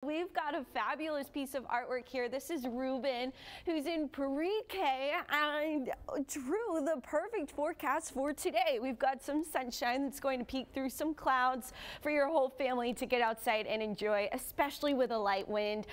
We've got a fabulous piece of artwork here. This is Ruben, who's in pre-K, and drew the perfect forecast for today. We've got some sunshine that's going to peek through some clouds for your whole family to get outside and enjoy, especially with a light wind.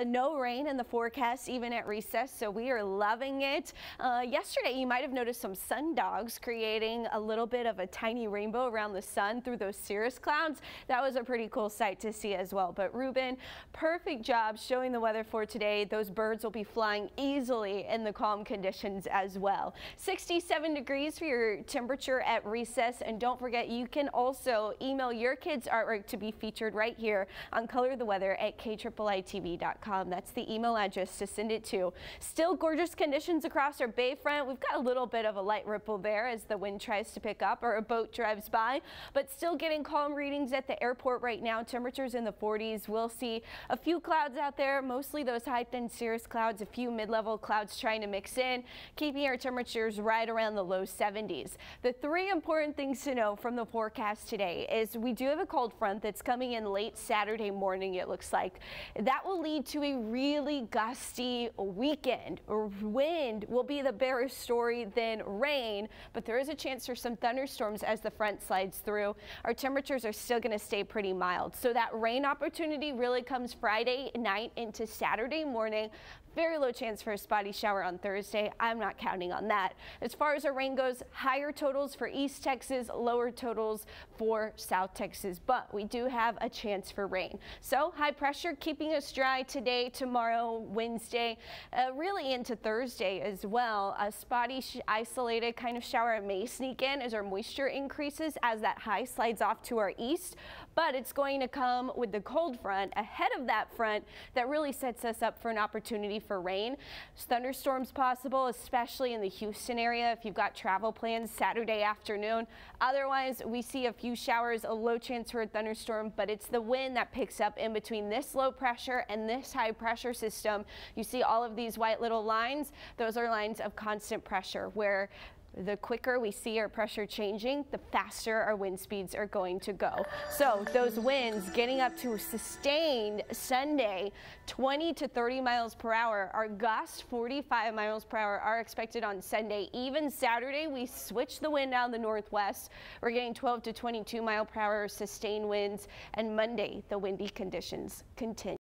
No rain in the forecast, even at recess, so we are loving it. Yesterday, you might have noticed some sundogs creating a little bit of a tiny rainbow around the sun through those cirrus clouds. That was a pretty cool sight to see as well. But Ruben, perfect job showing the weather for today. Those birds will be flying easily in the calm conditions as well. 67 degrees for your temperature at recess. And don't forget, you can also email your kids' artwork to be featured right here on Color the Weather at KIIITV.com. That's the email address to send it to. Still gorgeous conditions across our bayfront. We've got a little bit of a light ripple there as the wind tries to pick up or a boat drives by, but still getting calm readings at the airport right now. Temperatures in the 40s. We'll see a few clouds out there, mostly those high thin cirrus clouds, a few mid-level clouds trying to mix in, keeping our temperatures right around the low 70s. The three important things to know from the forecast today is we do have a cold front that's coming in late Saturday morning, it looks like. That will lead to a really gusty weekend. Wind will be the better story than rain, but there is a chance for some thunderstorms as the front slides through. Our temperatures are still going to stay pretty mild, so that rain opportunity really comes Friday night into Saturday morning. Very low chance for a spotty shower on Thursday. I'm not counting on that. As far as our rain goes, higher totals for East Texas, lower totals for South Texas, but we do have a chance for rain. So high pressure keeping us dry today, tomorrow, Wednesday, really into Thursday as well. A spotty isolated kind of shower may sneak in as our moisture increases as that high slides off to our east, but it's going to come with the cold front ahead of that front that really sets us up for an opportunity for rain. Thunderstorms possible, especially in the Houston area if you've got travel plans Saturday afternoon. Otherwise, we see a few showers, a low chance for a thunderstorm, but it's the wind that picks up in between this low pressure and this high pressure system. You see all of these white little lines. Those are lines of constant pressure where the quicker we see our pressure changing, the faster our wind speeds are going to go. So those winds getting up to sustained Sunday, 20 to 30 miles per hour. Our gusts, 45 miles per hour, are expected on Sunday. Even Saturday, we switch the wind out the northwest. We're getting 12 to 22 mile per hour sustained winds. And Monday, the windy conditions continue.